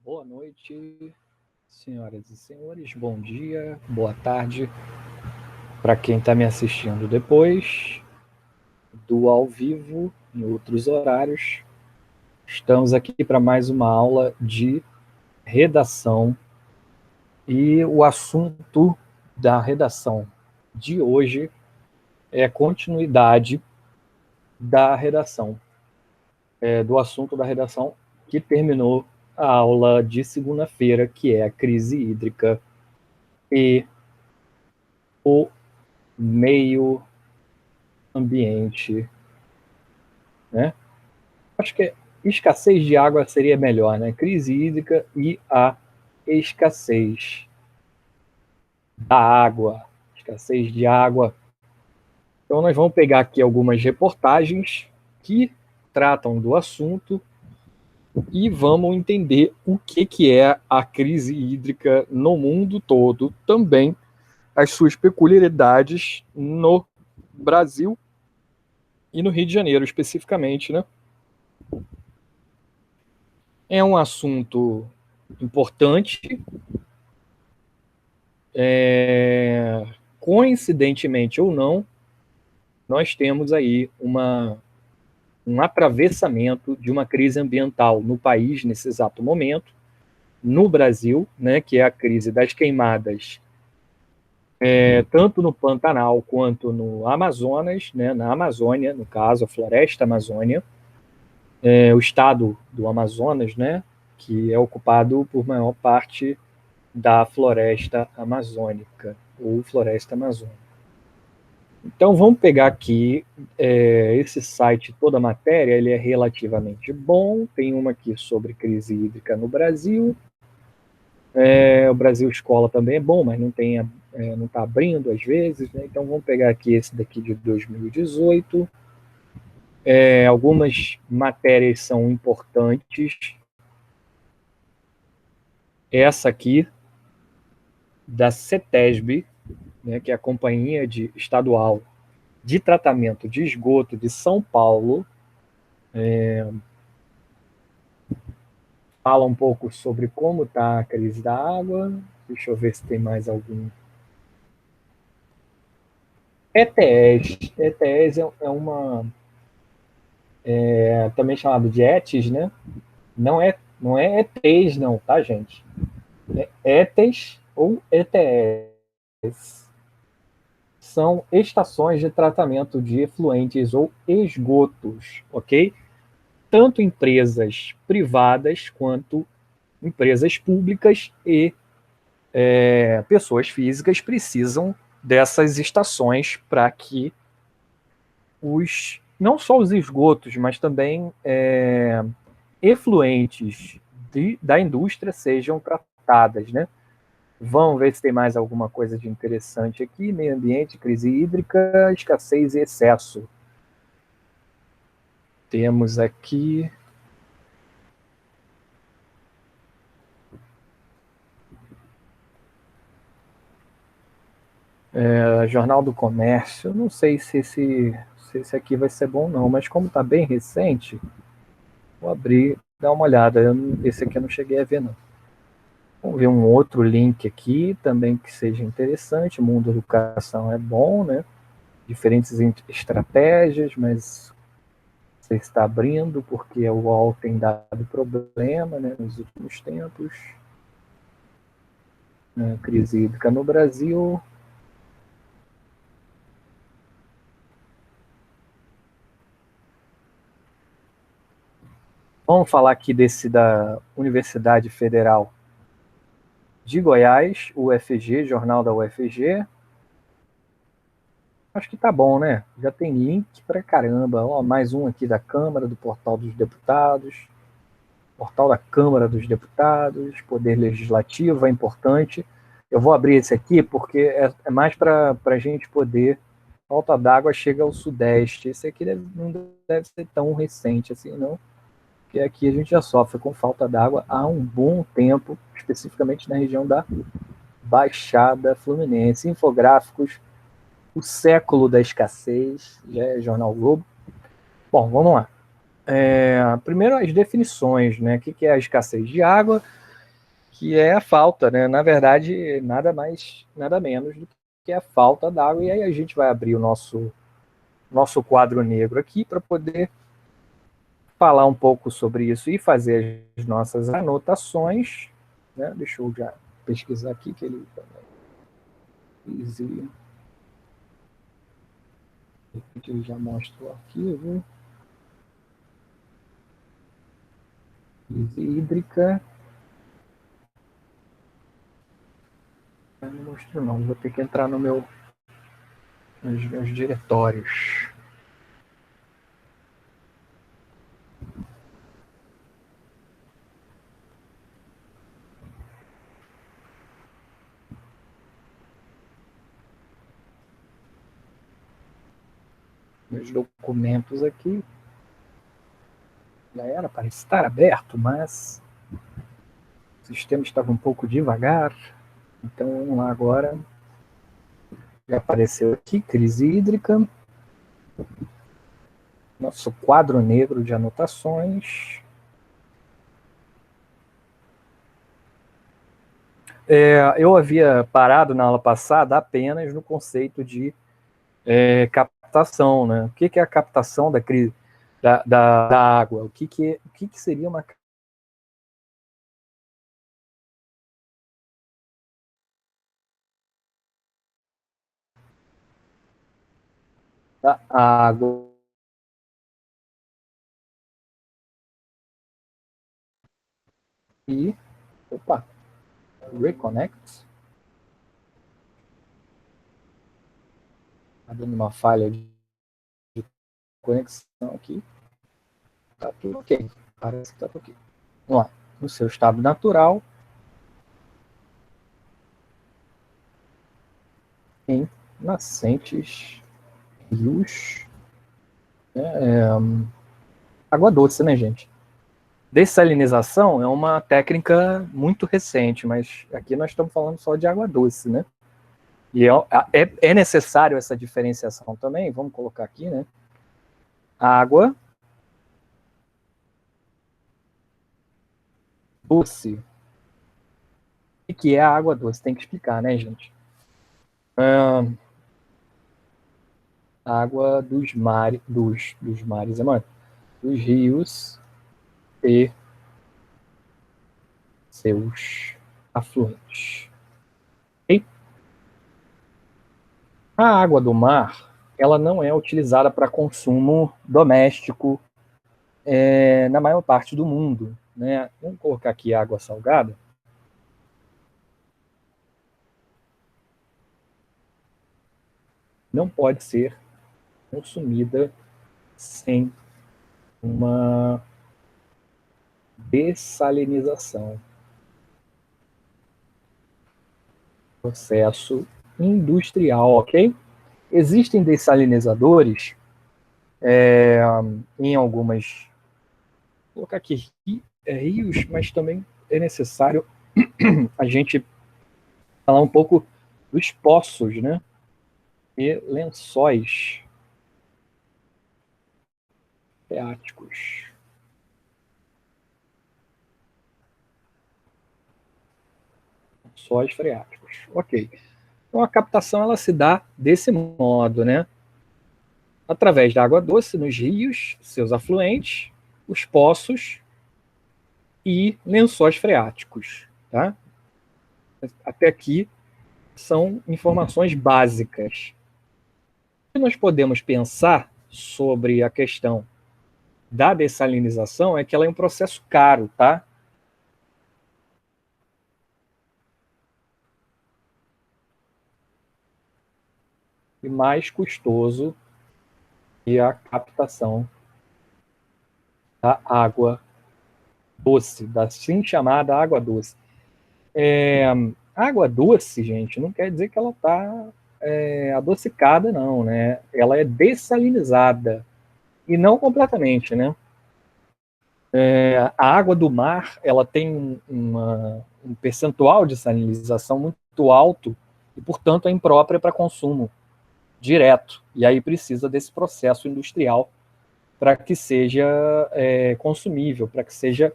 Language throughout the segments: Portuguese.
Boa noite, senhoras e senhores. Bom dia, boa tarde para quem está me assistindo depois do ao vivo, em outros horários. Estamos aqui para mais uma aula de redação e o assunto da redação de hoje é a continuidade da redação, do assunto da redação que terminou a aula de segunda-feira, que é a crise hídrica e o meio ambiente, né? Acho que escassez de água seria melhor, né? Crise hídrica e a escassez da água, escassez de água. Então nós vamos pegar aqui algumas reportagens que tratam do assunto e vamos entender o que é a crise hídrica no mundo todo, também as suas peculiaridades no Brasil e no Rio de Janeiro especificamente, né? É um assunto importante. Coincidentemente ou não, nós temos aí um atravessamento de uma crise ambiental no país nesse exato momento, no Brasil, né, que é a crise das queimadas, tanto no Pantanal quanto no Amazonas, né, na Amazônia, no caso, a floresta Amazônia, o estado do Amazonas, né, que é ocupado por maior parte da floresta amazônica, ou floresta amazônica. Então, vamos pegar aqui esse site, toda a matéria, ele é relativamente bom, tem uma aqui sobre crise hídrica no Brasil, o Brasil Escola também é bom, mas não está abrindo às vezes, né? Então vamos pegar aqui esse daqui de 2018, algumas matérias são importantes, essa aqui, da CETESB, né, que é a Companhia Estadual de Tratamento de Esgoto de São Paulo, fala um pouco sobre como está a crise da água. Deixa eu ver se tem mais algum. ETES uma... também chamado de ETES, né? Não é ETES não, tá, gente? É ETES ou ETES. São estações de tratamento de efluentes ou esgotos, ok? Tanto empresas privadas quanto empresas públicas e pessoas físicas precisam dessas estações para que não só os esgotos, mas também efluentes da indústria sejam tratadas, né? Vamos ver se tem mais alguma coisa de interessante aqui. Meio ambiente, crise hídrica, escassez e excesso. Temos aqui... Jornal do Comércio. Não sei se esse aqui vai ser bom não, mas como está bem recente, vou abrir, dar uma olhada. Esse aqui eu não cheguei a ver não. Vamos ver um outro link aqui também que seja interessante. Mundo Educação é bom, né? Diferentes estratégias, mas você está abrindo porque o UOL tem dado problema, né, nos últimos tempos. Crise hídrica no Brasil. Vamos falar aqui desse da Universidade Federal de Goiás, UFG, Jornal da UFG. Acho que tá bom, né? Já tem link pra caramba. Ó, mais um aqui da Câmara, do Portal dos Deputados. Portal da Câmara dos Deputados, Poder Legislativo, é importante. Eu vou abrir esse aqui porque é mais para a gente poder... Falta d'água chega ao Sudeste. Esse aqui não deve ser tão recente assim, não. Porque aqui a gente já sofre com falta d'água há um bom tempo, especificamente na região da Baixada Fluminense. Infográficos, o século da escassez, já é Jornal Globo. Bom, vamos lá. Primeiro as definições, né? O que é a escassez de água? que é a falta, né? Na verdade, nada mais, nada menos do que a falta d'água. E aí a gente vai abrir o nosso quadro negro aqui para poder falar um pouco sobre isso e fazer as nossas anotações, né? Deixa eu já pesquisar aqui que ele já mostra o arquivo. Crise hídrica. Não mostrou não, vou ter que entrar nos meus diretórios. Meus documentos aqui. Já era para estar aberto, mas o sistema estava um pouco devagar. Então vamos lá agora. Já apareceu aqui, crise hídrica. Nosso quadro negro de anotações. Eu havia parado na aula passada apenas no conceito de captação, né? O que é a captação da crise da água? O que seria uma água? E opa, reconnect. Está dando uma falha de conexão aqui. Tá tudo ok. Parece que tá tudo ok. Vamos lá. No seu estado natural, em nascentes, rios, água doce, né, gente? Dessalinização é uma técnica muito recente, mas aqui nós estamos falando só de água doce, né? E é necessário essa diferenciação também. Vamos colocar aqui, né? Água doce. O que é a água doce? Tem que explicar, né, gente? Água dos mares, dos mares, dos rios e seus afluentes. E a água do mar, ela não é utilizada para consumo doméstico na maior parte do mundo, né? Vamos colocar aqui água salgada. Não pode ser consumida sem uma dessalinização. Processo industrial, ok? Existem dessalinizadores em algumas... Vou colocar aqui rios, mas também é necessário a gente falar um pouco dos poços, né? E lençóis freáticos. Lençóis freáticos. Ok. Então a captação ela se dá desse modo, né? Através da água doce nos rios, seus afluentes, os poços e lençóis freáticos, tá? Até aqui são informações básicas. O que nós podemos pensar sobre a questão da dessalinização é que ela é um processo caro, tá? E mais custoso que a captação da água doce, da assim chamada água doce. Água doce, gente, não quer dizer que ela está adocicada, não, né? Ela é dessalinizada e não completamente, né? A água do mar, ela tem um percentual de salinização muito alto e, portanto, é imprópria para consumo direto. E aí precisa desse processo industrial para que seja consumível, para que seja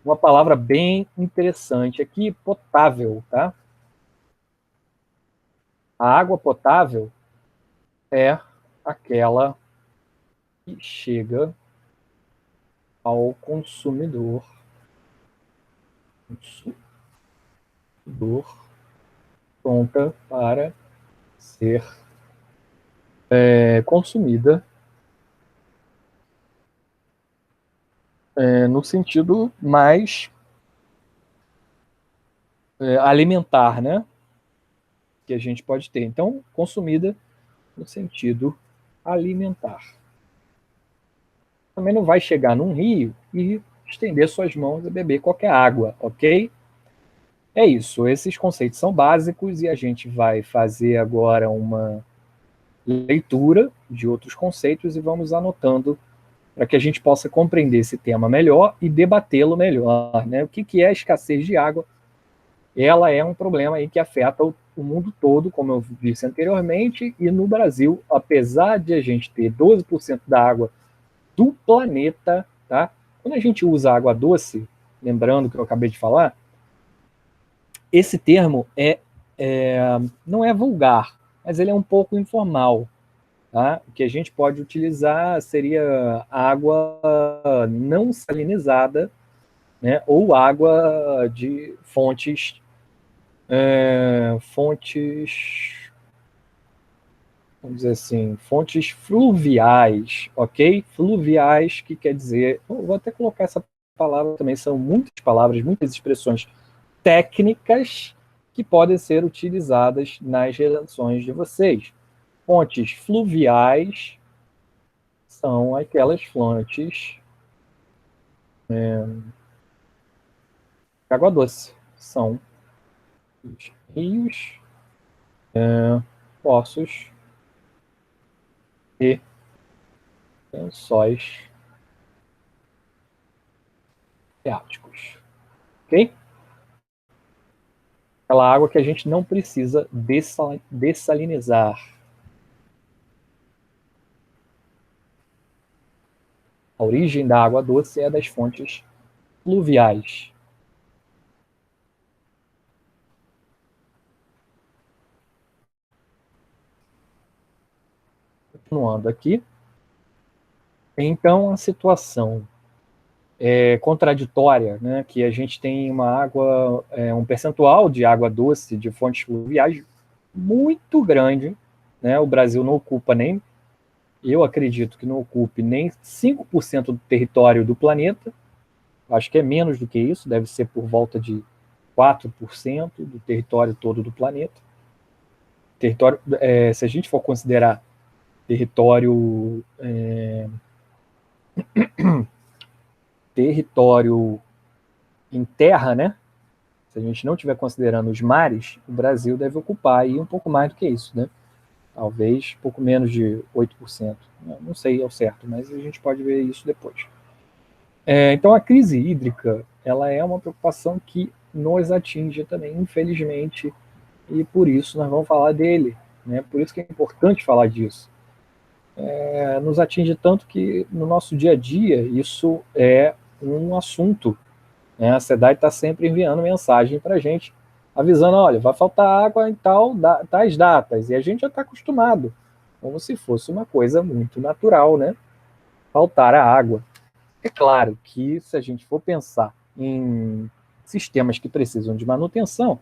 uma palavra bem interessante aqui, potável, tá? A água potável é aquela que chega ao consumidor pronta para ser consumida no sentido mais alimentar, né? Que a gente pode ter. Então, consumida no sentido alimentar. Também não vai chegar num rio e estender suas mãos e beber qualquer água, ok? É isso, esses conceitos são básicos e a gente vai fazer agora uma leitura de outros conceitos e vamos anotando para que a gente possa compreender esse tema melhor e debatê-lo melhor, né? O que é a escassez de água? Ela é um problema aí que afeta o mundo todo, como eu disse anteriormente, e no Brasil, apesar de a gente ter 12% da água do planeta, tá? Quando a gente usa água doce, lembrando que eu acabei de falar, esse termo não é vulgar, mas ele é um pouco informal. Tá? O que a gente pode utilizar seria água não salinizada, né? Ou água de fontes, vamos dizer assim, fontes fluviais, ok? Fluviais, que quer dizer, eu vou até colocar essa palavra também, são muitas palavras, muitas expressões técnicas que podem ser utilizadas nas redações de vocês. Fontes fluviais são aquelas fontes de água doce. São os rios, poços e lençóis freáticos. Ok? Aquela água que a gente não precisa dessalinizar. A origem da água doce é das fontes fluviais. Continuando aqui. Então, a situação contraditória, né, que a gente tem uma água, um percentual de água doce de fontes fluviais muito grande, né? O Brasil não ocupa nem, eu acredito que não ocupe nem 5% do território do planeta, acho que é menos do que isso, deve ser por volta de 4% do território todo do planeta. Território, se a gente for considerar território em terra, né? Se a gente não estiver considerando os mares, o Brasil deve ocupar aí um pouco mais do que isso, né? Talvez um pouco menos de 8%. Não sei ao certo, mas a gente pode ver isso depois. Então, a crise hídrica, ela é uma preocupação que nos atinge também, infelizmente, e por isso nós vamos falar dele, né? Por isso que é importante falar disso. Nos atinge tanto que no nosso dia a dia isso é um assunto, né? A SEDAI está sempre enviando mensagem para a gente, avisando, olha, vai faltar água em tais datas, e a gente já está acostumado, como se fosse uma coisa muito natural, né? Faltar a água. É claro que se a gente for pensar em sistemas que precisam de manutenção,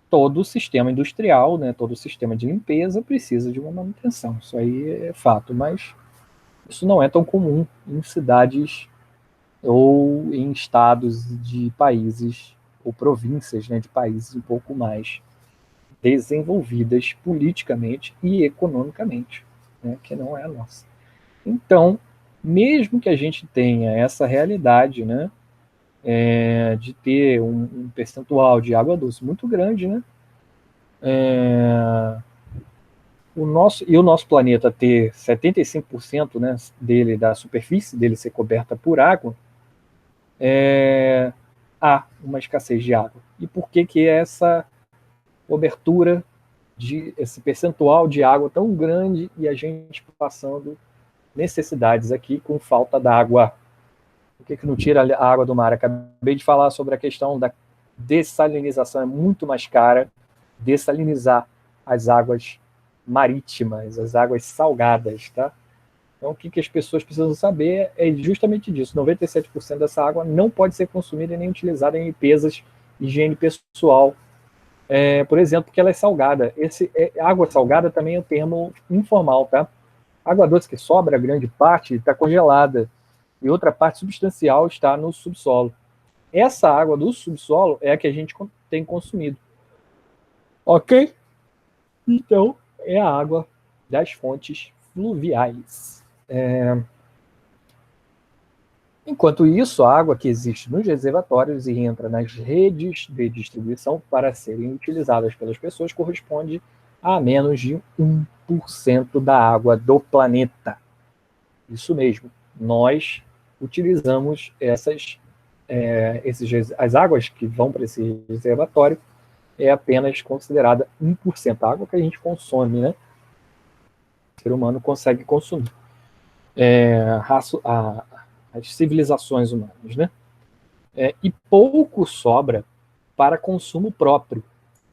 todo o sistema industrial, né, todo o sistema de limpeza precisa de uma manutenção. Isso aí é fato, mas isso não é tão comum em cidades ou em estados de países ou províncias, né, de países um pouco mais desenvolvidas politicamente e economicamente, né, que não é a nossa. Então, mesmo que a gente tenha essa realidade, né, de ter um percentual de água doce muito grande, né, o nosso planeta ter 75%, né, dele, da superfície dele ser coberta por água, há uma escassez de água. E por que essa cobertura esse percentual de água tão grande e a gente passando necessidades aqui com falta d'água? Por que não tira a água do mar? Acabei de falar sobre a questão da dessalinização. É muito mais cara dessalinizar as águas marítimas, as águas salgadas, tá? Então, o que as pessoas precisam saber é justamente disso. 97% dessa água não pode ser consumida nem utilizada em limpezas, higiene pessoal, por exemplo, porque ela é salgada. Água salgada também é um termo informal, tá? Água doce que sobra, grande parte, está congelada. E outra parte substancial está no subsolo. Essa água do subsolo é a que a gente tem consumido. Ok? Então, é a água das fontes fluviais. Enquanto isso, a água que existe nos reservatórios e entra nas redes de distribuição para serem utilizadas pelas pessoas corresponde a menos de 1% da água do planeta. Isso mesmo, nós utilizamos as águas que vão para esse reservatório é apenas considerada 1%. A água que a gente consome, né? O ser humano consegue consumir. As civilizações humanas, né? E pouco sobra para consumo próprio,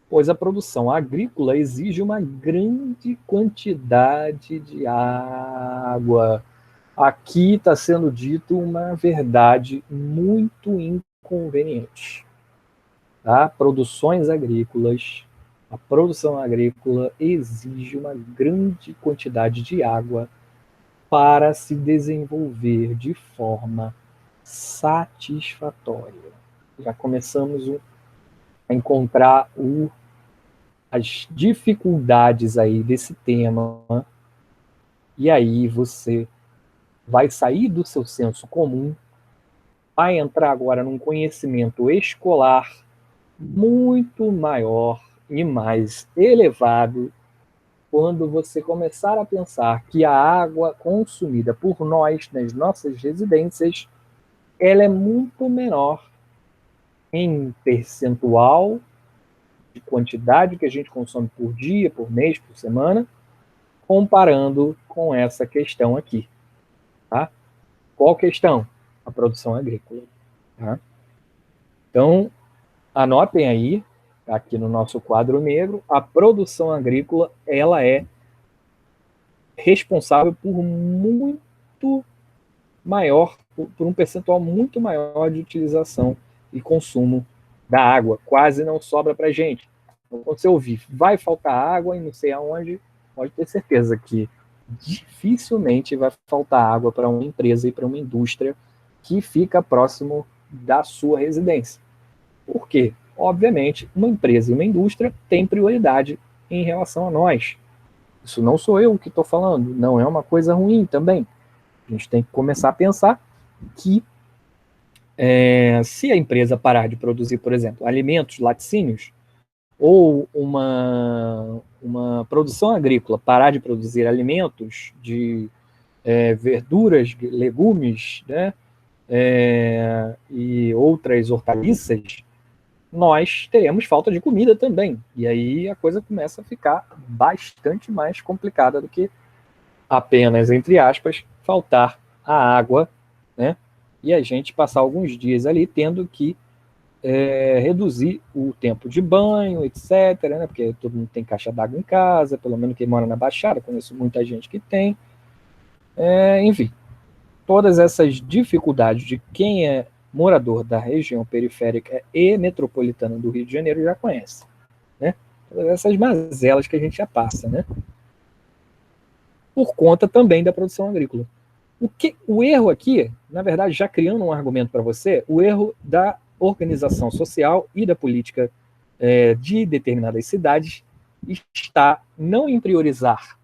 pois a produção agrícola exige uma grande quantidade de água. Aqui está sendo dito uma verdade muito inconveniente. Tá? Produções agrícolas, a produção agrícola exige uma grande quantidade de água para se desenvolver de forma satisfatória. Já começamos a encontrar as dificuldades aí desse tema, e aí você vai sair do seu senso comum, vai entrar agora num conhecimento escolar muito maior e mais elevado quando você começar a pensar que a água consumida por nós nas nossas residências, ela é muito menor em percentual de quantidade que a gente consome por dia, por mês, por semana, comparando com essa questão aqui. Tá? Qual questão? A produção agrícola. Tá? Então, anotem aí, aqui no nosso quadro negro, a produção agrícola ela é responsável por muito maior, por um percentual muito maior de utilização e consumo da água. Quase não sobra para a gente. Então, quando você ouvir, vai faltar água e não sei aonde, pode ter certeza que dificilmente vai faltar água para uma empresa e para uma indústria que fica próximo da sua residência. Por quê? Obviamente, uma empresa e uma indústria têm prioridade em relação a nós. Isso não sou eu que estou falando, não é uma coisa ruim também. A gente tem que começar a pensar que se a empresa parar de produzir, por exemplo, alimentos, laticínios, ou uma produção agrícola parar de produzir alimentos de verduras, legumes, né, e outras hortaliças, nós teremos falta de comida também. E aí a coisa começa a ficar bastante mais complicada do que apenas, entre aspas, faltar a água, né? E a gente passar alguns dias ali tendo que reduzir o tempo de banho, etc., né? Porque todo mundo tem caixa d'água em casa, pelo menos quem mora na Baixada, conheço muita gente que tem. Enfim, todas essas dificuldades de quem é morador da região periférica e metropolitana do Rio de Janeiro já conhece, né? Todas essas mazelas que a gente já passa, né? Por conta também da produção agrícola. O erro aqui, na verdade, já criando um argumento para você, o erro da organização social e da política de determinadas cidades está não em priorizar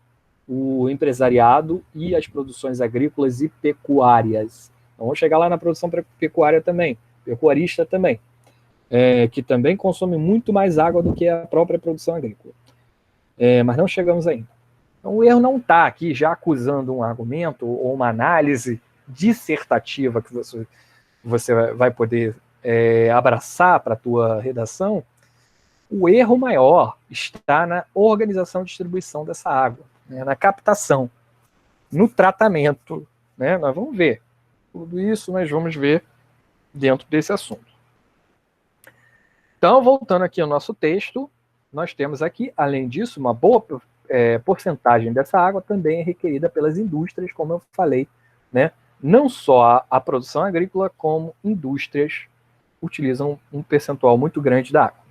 o empresariado e as produções agrícolas e pecuárias. Então, vamos chegar lá na produção pecuária também, pecuarista também, que também consome muito mais água do que a própria produção agrícola. Mas não chegamos ainda. Então, o erro não está aqui já acusando um argumento ou uma análise dissertativa que você vai poder abraçar para a tua redação. O erro maior está na organização e distribuição dessa água, né, na captação, no tratamento. Né? Nós vamos ver. Tudo isso nós vamos ver dentro desse assunto. Então, voltando aqui ao nosso texto, nós temos aqui, além disso, uma boa porcentagem dessa água também é requerida pelas indústrias, como eu falei, né? Não só a produção agrícola, como indústrias utilizam um percentual muito grande da água.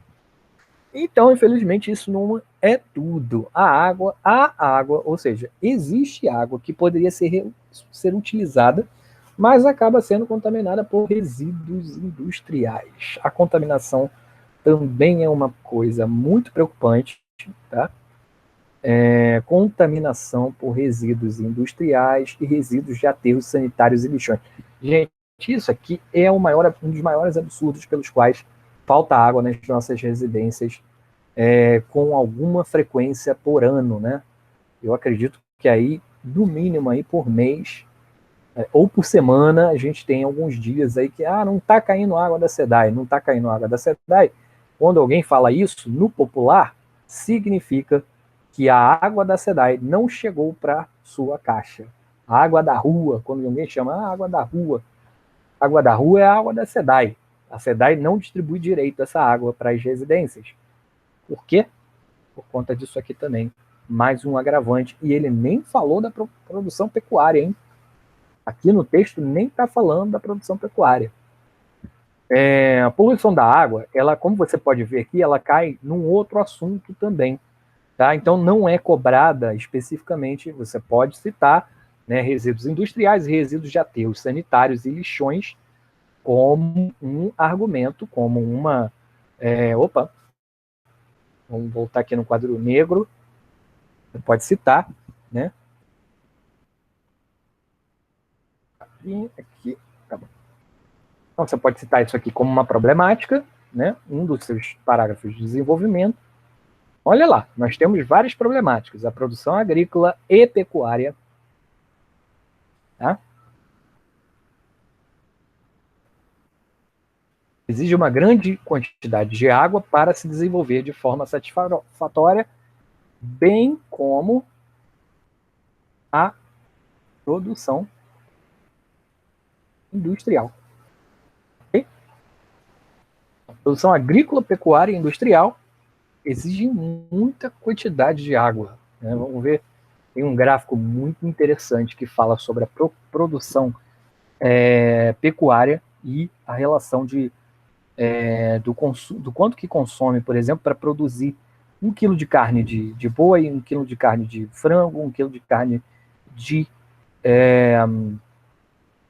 Então, infelizmente, isso não é tudo. A água, ou seja, existe água que poderia ser utilizada, mas acaba sendo contaminada por resíduos industriais. A contaminação também é uma coisa muito preocupante, tá? Contaminação por resíduos industriais e resíduos de aterros sanitários e lixões. Gente, isso aqui é um dos maiores absurdos pelos quais falta água nas nossas residências com alguma frequência por ano, né? Eu acredito que aí, no mínimo aí por mês, ou por semana, a gente tem alguns dias aí que não está caindo água da SEDAI, não está caindo água da SEDAI. Quando alguém fala isso, no popular, significa que a água da SEDAI não chegou para sua caixa. A água da rua, quando alguém chama água da rua é a água da SEDAI. A SEDAI não distribui direito essa água para as residências. Por quê? Por conta disso aqui também. Mais um agravante. E ele nem falou da produção pecuária, hein? Aqui no texto nem está falando da produção pecuária. A poluição da água, ela, como você pode ver aqui, ela cai num outro assunto também. Tá? Então, não é cobrada especificamente, você pode citar, né, resíduos industriais e resíduos de aterros sanitários e lixões como um argumento, como uma... Vamos voltar aqui no quadro negro. Você pode citar, né? Aqui. Tá bom. Então, você pode citar isso aqui como uma problemática, né? Um dos seus parágrafos de desenvolvimento. Olha lá, nós temos várias problemáticas. A produção agrícola e pecuária. Tá? Exige uma grande quantidade de água para se desenvolver de forma satisfatória, bem como a produção industrial. Okay? A produção agrícola, pecuária e industrial exige muita quantidade de água. Né? Vamos ver, tem um gráfico muito interessante que fala sobre a produção pecuária e a relação do quanto que consome, por exemplo, para produzir 1 quilo de carne de boi, 1 quilo de carne de frango, 1 quilo de carne de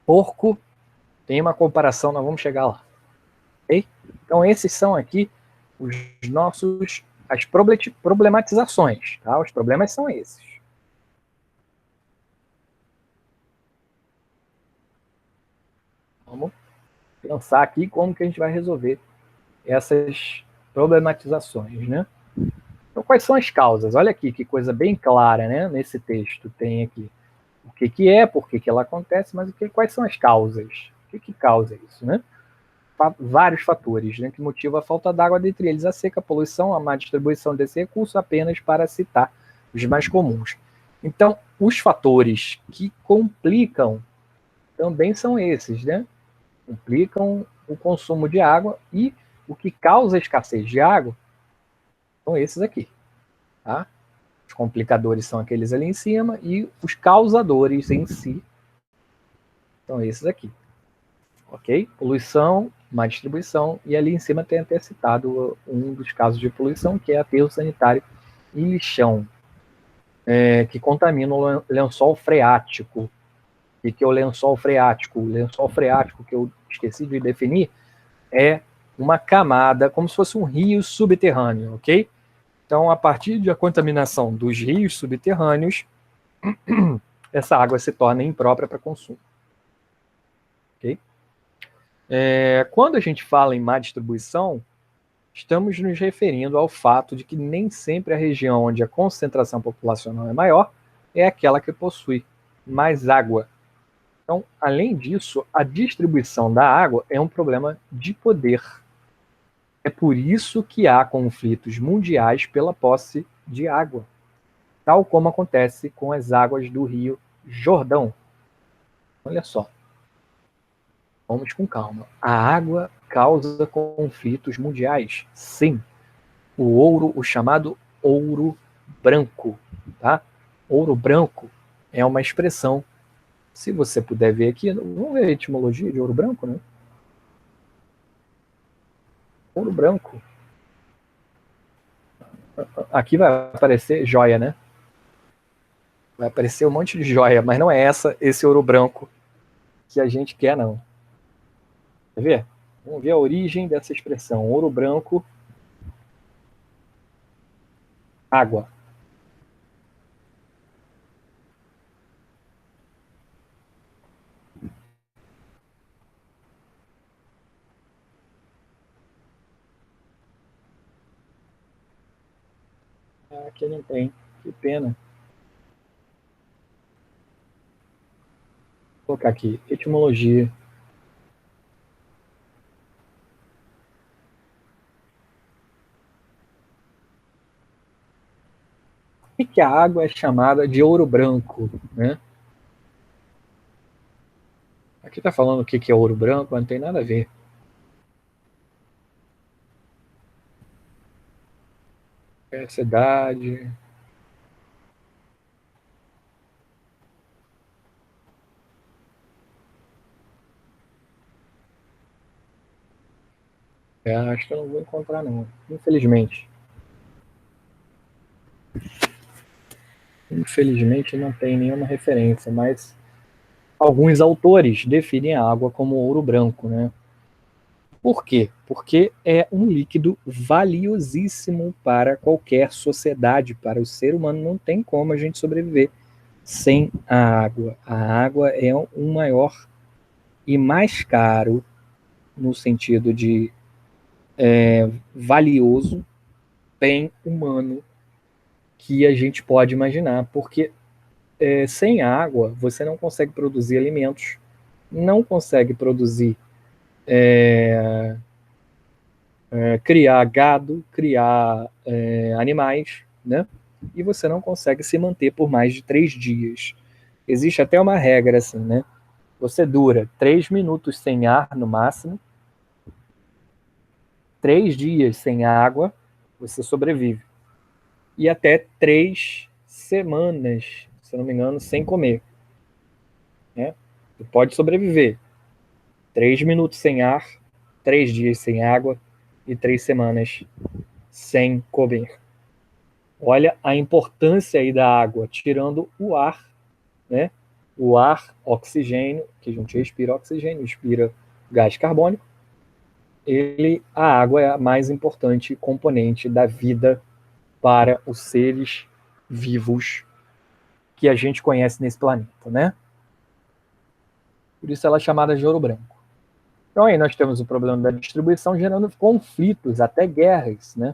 porco. Tem uma comparação, nós vamos chegar lá. Okay? Então, esses são aqui as problematizações. Tá? Os problemas são esses. Vamos pensar aqui como que a gente vai resolver essas problematizações, né? Então, quais são as causas? Olha aqui que coisa bem clara, né? Nesse texto tem aqui o que é, por que ela acontece, mas quais são as causas? O que causa isso, né? Vários fatores, né, que motivam a falta d'água, dentre eles a seca, a poluição, a má distribuição desse recurso, apenas para citar os mais comuns. Então, os fatores que complicam também são esses, né? Complicam o consumo de água e o que causa a escassez de água são esses aqui, tá? Os complicadores são aqueles ali em cima e os causadores em si são esses aqui. Ok? Poluição, má distribuição, e ali em cima tem até citado um dos casos de poluição, que é aterro sanitário e lixão, que contamina o lençol freático. E que é o lençol freático? O lençol freático, que eu esqueci de definir, é uma camada, como se fosse um rio subterrâneo, ok? Então, a partir da contaminação dos rios subterrâneos, essa água se torna imprópria para consumo. Ok? Quando a gente fala em má distribuição, estamos nos referindo ao fato de que nem sempre a região onde a concentração populacional é maior é aquela que possui mais água. Então, além disso, a distribuição da água é um problema de poder. É por isso que há conflitos mundiais pela posse de água, tal como acontece com as águas do Rio Jordão. Olha só. Vamos com calma. A água causa conflitos mundiais? Sim. O ouro, o chamado ouro branco, tá? Ouro branco é uma expressão. Se você puder ver aqui, vamos ver a etimologia de ouro branco, né? Ouro branco. Aqui vai aparecer joia, né? Vai aparecer um monte de joia, mas não é esse ouro branco que a gente quer, não. Quer ver? Vamos ver a origem dessa expressão. Ouro branco, água. Aqui não tem. Que pena. Vou colocar aqui. Etimologia. Por que a água é chamada de ouro branco, né? Aqui está falando o que é ouro branco, mas não tem nada a ver. É cidade. Acho que eu não vou encontrar, não. Infelizmente. Infelizmente não tem nenhuma referência, mas alguns autores definem a água como ouro branco, né? Por quê? Porque é um líquido valiosíssimo para qualquer sociedade, para o ser humano. Não tem como a gente sobreviver sem a água. A água é o maior e mais caro, no sentido de valioso, bem humano que a gente pode imaginar, porque sem água você não consegue produzir alimentos, não consegue produzir, criar gado, criar animais, né? E você não consegue se manter por mais de 3 dias. Existe até uma regra assim, né? Você dura 3 minutos sem ar no máximo, 3 dias sem água, você sobrevive. E até 3 semanas, se não me engano, sem comer. Né? Você pode sobreviver. 3 minutos sem ar, 3 dias sem água e 3 semanas sem comer. Olha a importância aí da água, tirando o ar, né? O ar, oxigênio, que a gente respira oxigênio, respira gás carbônico. A água é a mais importante componente da vida para os seres vivos que a gente conhece nesse planeta, né? Por isso ela é chamada de ouro branco. Então aí nós temos o problema da distribuição gerando conflitos, até guerras, né?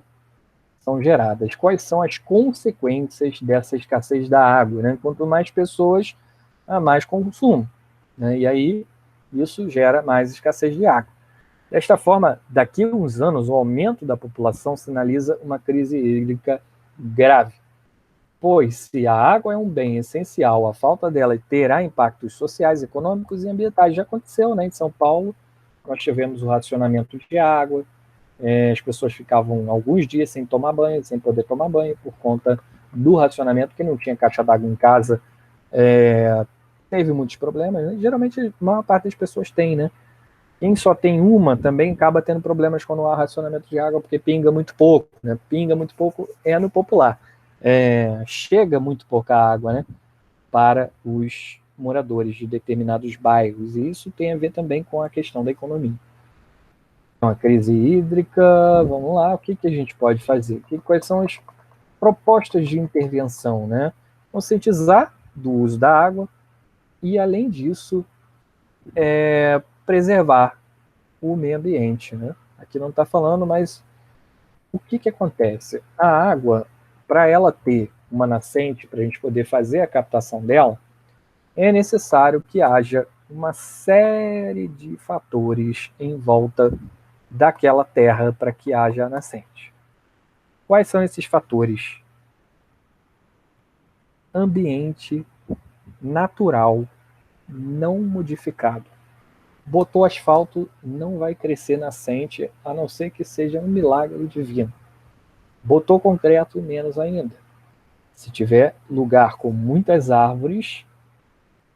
São geradas. Quais são as consequências dessa escassez da água, né? Quanto mais pessoas, mais consumo, né? E aí isso gera mais escassez de água. Desta forma, daqui a uns anos, o aumento da população sinaliza uma crise hídrica grave, pois se a água é um bem essencial, a falta dela terá impactos sociais, econômicos e ambientais. Já aconteceu, né? Em São Paulo, nós tivemos o racionamento de água, as pessoas ficavam alguns dias sem tomar banho, sem poder tomar banho, por conta do racionamento, que não tinha caixa d'água em casa, teve muitos problemas, né? Geralmente a maior parte das pessoas tem, né? Quem só tem uma também acaba tendo problemas quando há racionamento de água, porque pinga muito pouco, né? Pinga muito pouco é no popular. Chega muito pouca água, né, para os moradores de determinados bairros, e isso tem a ver também com a questão da economia. Então, a crise hídrica, vamos lá, o que a gente pode fazer? Quais são as propostas de intervenção, né? Conscientizar do uso da água e, além disso, preservar o meio ambiente, né? Aqui não está falando, mas o que acontece? A água, para ela ter uma nascente, para a gente poder fazer a captação dela, é necessário que haja uma série de fatores em volta daquela terra para que haja a nascente. Quais são esses fatores? Ambiente natural não modificado. Botou asfalto, não vai crescer nascente, a não ser que seja um milagre divino. Botou concreto, menos ainda. Se tiver lugar com muitas árvores,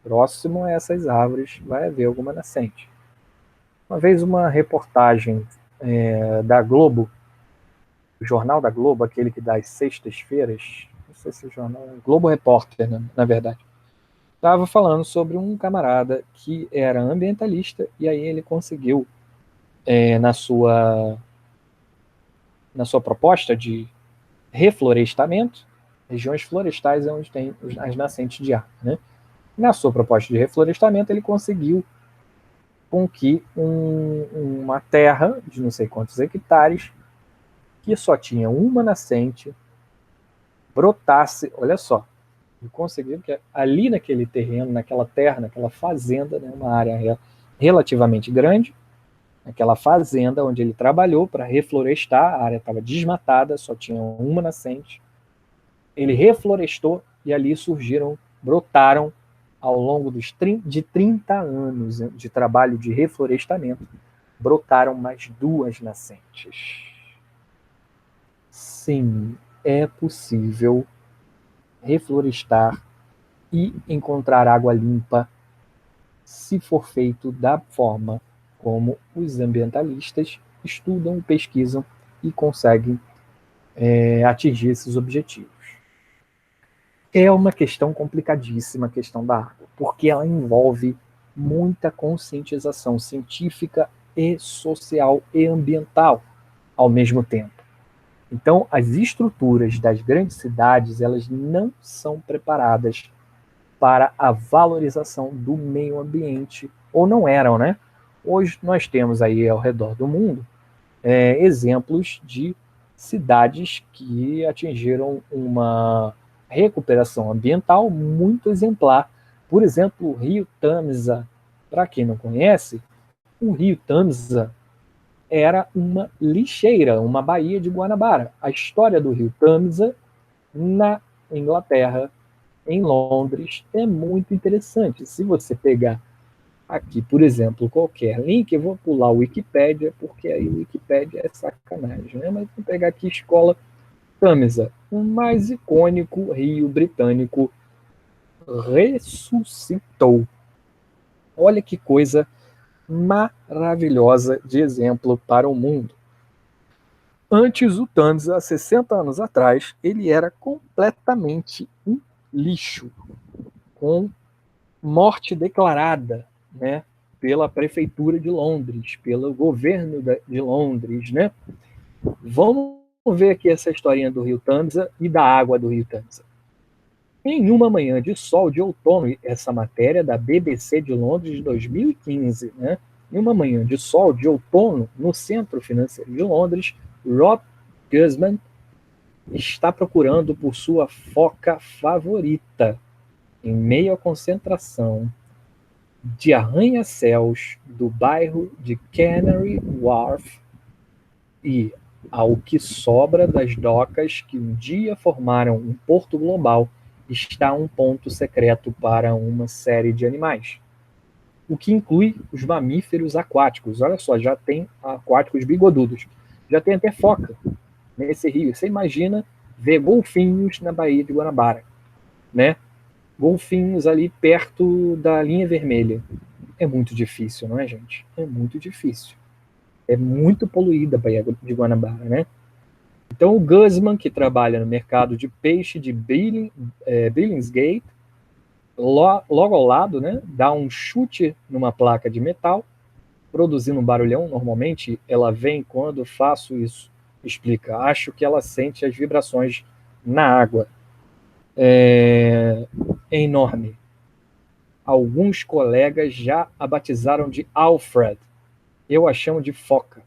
próximo a essas árvores vai haver alguma nascente. Uma vez uma reportagem da Globo, o Jornal da Globo, aquele que dá às sextas-feiras, não sei se é o jornal, Globo Repórter, né, na verdade, estava falando sobre um camarada que era ambientalista e aí ele conseguiu, na sua proposta de reflorestamento, regiões florestais é onde tem as nascentes de ar, né? Na sua proposta de reflorestamento, ele conseguiu com que uma terra de não sei quantos hectares, que só tinha uma nascente, brotasse, olha só, ele conseguiu que ali naquele terreno, naquela terra, naquela fazenda, né, uma área relativamente grande, naquela fazenda onde ele trabalhou para reflorestar, a área estava desmatada, só tinha uma nascente, ele reflorestou e ali brotaram ao longo de 30 anos de trabalho de reflorestamento, brotaram mais 2 nascentes. Sim, é possível reflorestar e encontrar água limpa se for feito da forma como os ambientalistas estudam, pesquisam e conseguem atingir esses objetivos. É uma questão complicadíssima, a questão da água, porque ela envolve muita conscientização científica e social e ambiental ao mesmo tempo. Então, as estruturas das grandes cidades, elas não são preparadas para a valorização do meio ambiente, ou não eram, né? Hoje nós temos aí ao redor do mundo exemplos de cidades que atingiram uma recuperação ambiental muito exemplar. Por exemplo, o Rio Tamisa. Para quem não conhece, o Rio Tamisa era uma lixeira, uma baía de Guanabara. A história do Rio Tamisa na Inglaterra, em Londres, é muito interessante. Se você pegar aqui, por exemplo, qualquer link, eu vou pular o Wikipédia, porque aí o Wikipédia é sacanagem, né? Mas vou pegar aqui Escola Tamisa, o mais icônico rio britânico ressuscitou. Olha que coisa maravilhosa de exemplo para o mundo. Antes, o Tamisa, há 60 anos atrás, ele era completamente um lixo, com morte declarada, né, pela prefeitura de Londres, pelo governo de Londres, né? Vamos ver aqui essa historinha do Rio Tamisa e da água do Rio Tamisa. Em uma manhã de sol de outono, essa matéria da BBC de Londres de 2015, né? Em uma manhã de sol de outono, no centro financeiro de Londres, Rob Guzman está procurando por sua foca favorita, em meio à concentração de arranha-céus do bairro de Canary Wharf e ao que sobra das docas que um dia formaram um porto global está um ponto secreto para uma série de animais, o que inclui os mamíferos aquáticos. Olha só, já tem aquáticos bigodudos, já tem até foca nesse rio. Você imagina ver golfinhos na Baía de Guanabara, né? Golfinhos ali perto da linha vermelha. É muito difícil, não é, gente? É muito difícil. É muito poluída a Baía de Guanabara, né? Então, o Guzman, que trabalha no mercado de peixe de Billingsgate, logo ao lado, né, dá um chute numa placa de metal, produzindo um barulhão. Normalmente, ela vem quando faço isso. Explica. Acho que ela sente as vibrações na água. É enorme. Alguns colegas já a batizaram de Alfred. Eu a chamo de foca.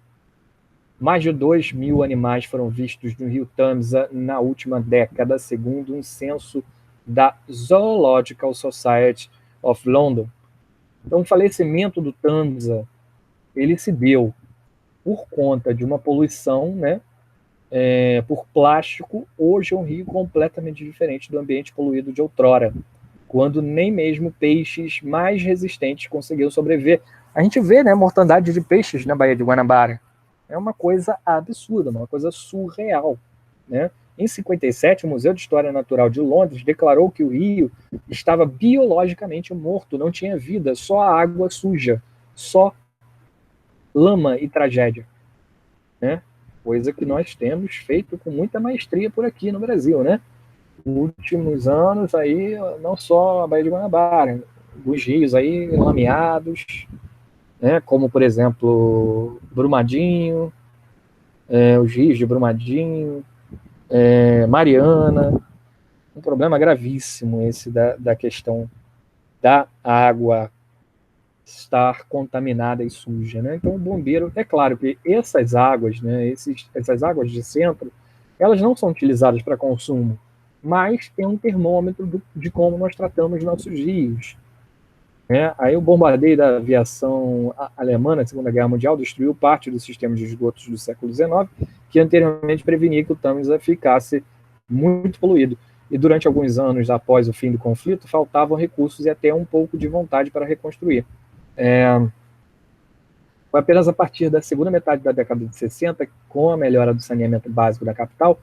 Mais de 2.000 animais foram vistos no Rio Tamisa na última década, segundo um censo da Zoological Society of London. Então, o falecimento do Tamisa, ele se deu por conta de uma poluição, né, por plástico. Hoje é um rio completamente diferente do ambiente poluído de outrora, quando nem mesmo peixes mais resistentes conseguiam sobreviver. A gente vê, né, mortandade de peixes na Baía de Guanabara. É uma coisa absurda, uma coisa surreal, né? Em 57, o Museu de História Natural de Londres declarou que o rio estava biologicamente morto, não tinha vida, só água suja, só lama e tragédia, né? Coisa que nós temos feito com muita maestria por aqui no Brasil, né? Nos últimos anos aí, não só a Baía de Guanabara, os rios aí lameados, né? Como por exemplo Brumadinho, os rios de Brumadinho, Mariana, um problema gravíssimo esse da questão da água estar contaminada e suja, né? Então o bombeiro, é claro que essas águas, né, essas águas de centro, elas não são utilizadas para consumo, mas é um termômetro de como nós tratamos nossos rios, né? Aí o bombardeio da aviação alemã na Segunda Guerra Mundial destruiu parte do sistema de esgotos do século XIX, que anteriormente prevenia que o Tâmisa ficasse muito poluído. E durante alguns anos após o fim do conflito, faltavam recursos e até um pouco de vontade para reconstruir. Foi apenas a partir da segunda metade da década de 60, com a melhora do saneamento básico da capital,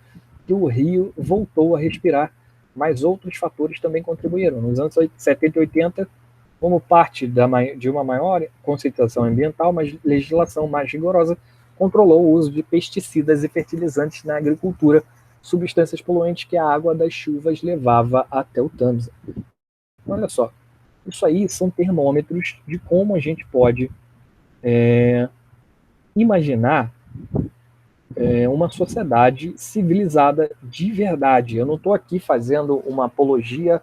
que o Rio voltou a respirar, mas outros fatores também contribuíram. Nos anos 70 e 80, como parte de uma maior conscientização ambiental, mas legislação mais rigorosa controlou o uso de pesticidas e fertilizantes na agricultura, substâncias poluentes que a água das chuvas levava até o Tâmisa. Olha só, isso aí são termômetros de como a gente pode imaginar uma sociedade civilizada de verdade. Eu não estou aqui fazendo uma apologia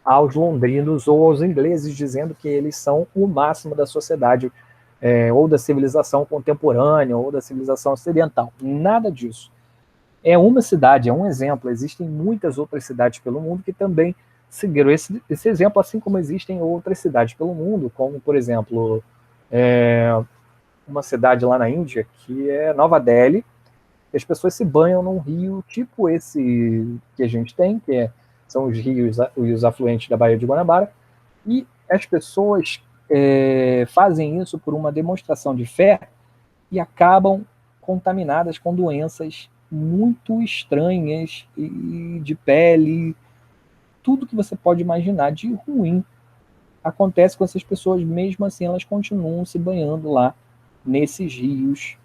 aos londrinos ou aos ingleses, dizendo que eles são o máximo da sociedade, ou da civilização contemporânea, ou da civilização ocidental. Nada disso. É uma cidade, é um exemplo. Existem muitas outras cidades pelo mundo que também seguiram esse exemplo, assim como existem outras cidades pelo mundo, como, por exemplo, uma cidade lá na Índia, que é Nova Delhi, que as pessoas se banham num rio tipo esse que a gente tem, são os afluentes da Baía de Guanabara, e as pessoas fazem isso por uma demonstração de fé e acabam contaminadas com doenças muito estranhas e de pele, tudo que você pode imaginar de ruim acontece com essas pessoas, mesmo assim elas continuam se banhando lá nesses rios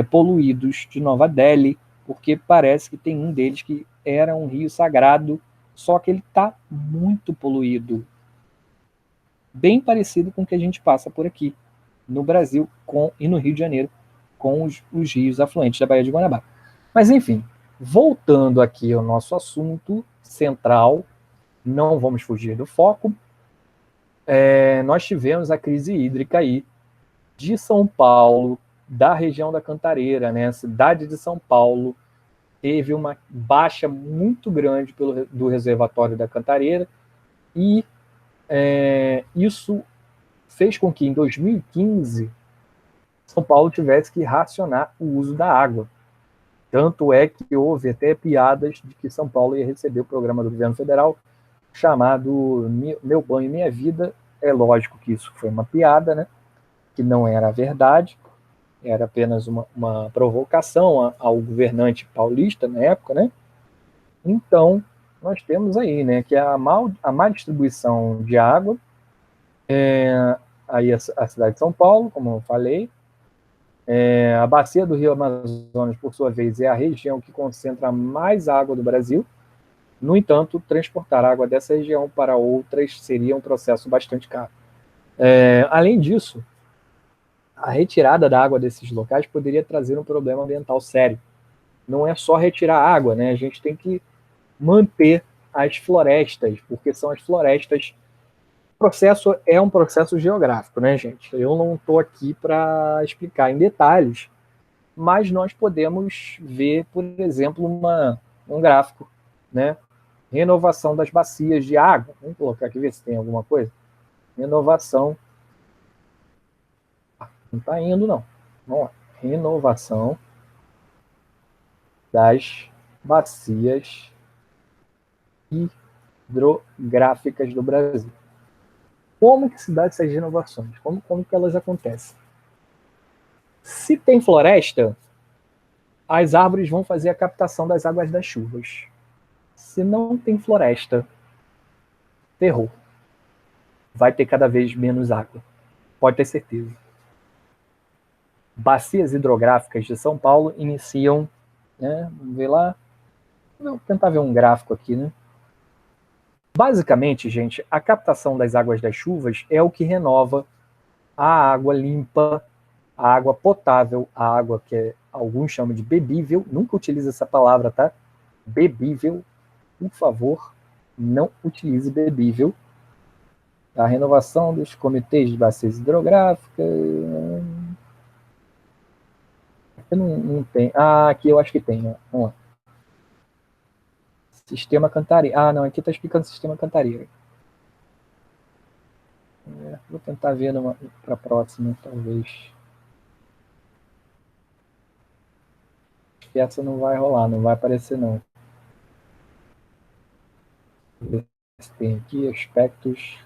poluídos de Nova Delhi, porque parece que tem um deles que era um rio sagrado, só que ele está muito poluído, bem parecido com o que a gente passa por aqui no Brasil e no Rio de Janeiro, com os rios afluentes da Baía de Guanabara. Mas enfim, voltando aqui ao nosso assunto central, não vamos fugir do foco, nós tivemos a crise hídrica aí de São Paulo, da região da Cantareira, né? A cidade de São Paulo teve uma baixa muito grande do reservatório da Cantareira e isso fez com que em 2015 São Paulo tivesse que racionar o uso da água. Tanto é que houve até piadas de que São Paulo ia receber o programa do governo federal chamado Meu Banho Minha Vida. É lógico que isso foi uma piada, né? Que não era a verdade, era apenas uma provocação ao governante paulista na época, né? Então, nós temos aí, né, que a má distribuição de água, aí a cidade de São Paulo, como eu falei, a bacia do Rio Amazonas, por sua vez, é a região que concentra mais água do Brasil. No entanto, transportar água dessa região para outras seria um processo bastante caro. Além disso, a retirada da água desses locais poderia trazer um problema ambiental sério. Não é só retirar água, né? A gente tem que manter as florestas, porque são as florestas. O processo é um processo geográfico, né, gente? Eu não estou aqui para explicar em detalhes, mas nós podemos ver, por exemplo, um gráfico, né? Renovação das bacias de água. Vamos colocar aqui, ver se tem alguma coisa. Renovação. Não está indo, não. Vamos lá. Renovação das bacias hidrográficas do Brasil. Como que se dá essas renovações? Como que elas acontecem? Se tem floresta, as árvores vão fazer a captação das águas das chuvas. Se não tem floresta, terror. Vai ter cada vez menos água. Pode ter certeza. Bacias hidrográficas de São Paulo iniciam, né? Vamos ver lá. Vou tentar ver um gráfico aqui, né? Basicamente, gente, a captação das águas das chuvas é o que renova a água limpa, a água potável, a água que alguns chamam de bebível. Nunca utilize essa palavra, tá? Bebível, por favor, não utilize bebível. A renovação dos comitês de bacias hidrográficas. Aqui não tem. Ah, aqui eu acho que tem. Ó. Vamos lá. Sistema Cantareira. Ah, não, aqui está explicando Sistema Cantareira. Vou tentar ver para a próxima, talvez. Acho que essa não vai rolar, não vai aparecer, não. Tem aqui aspectos.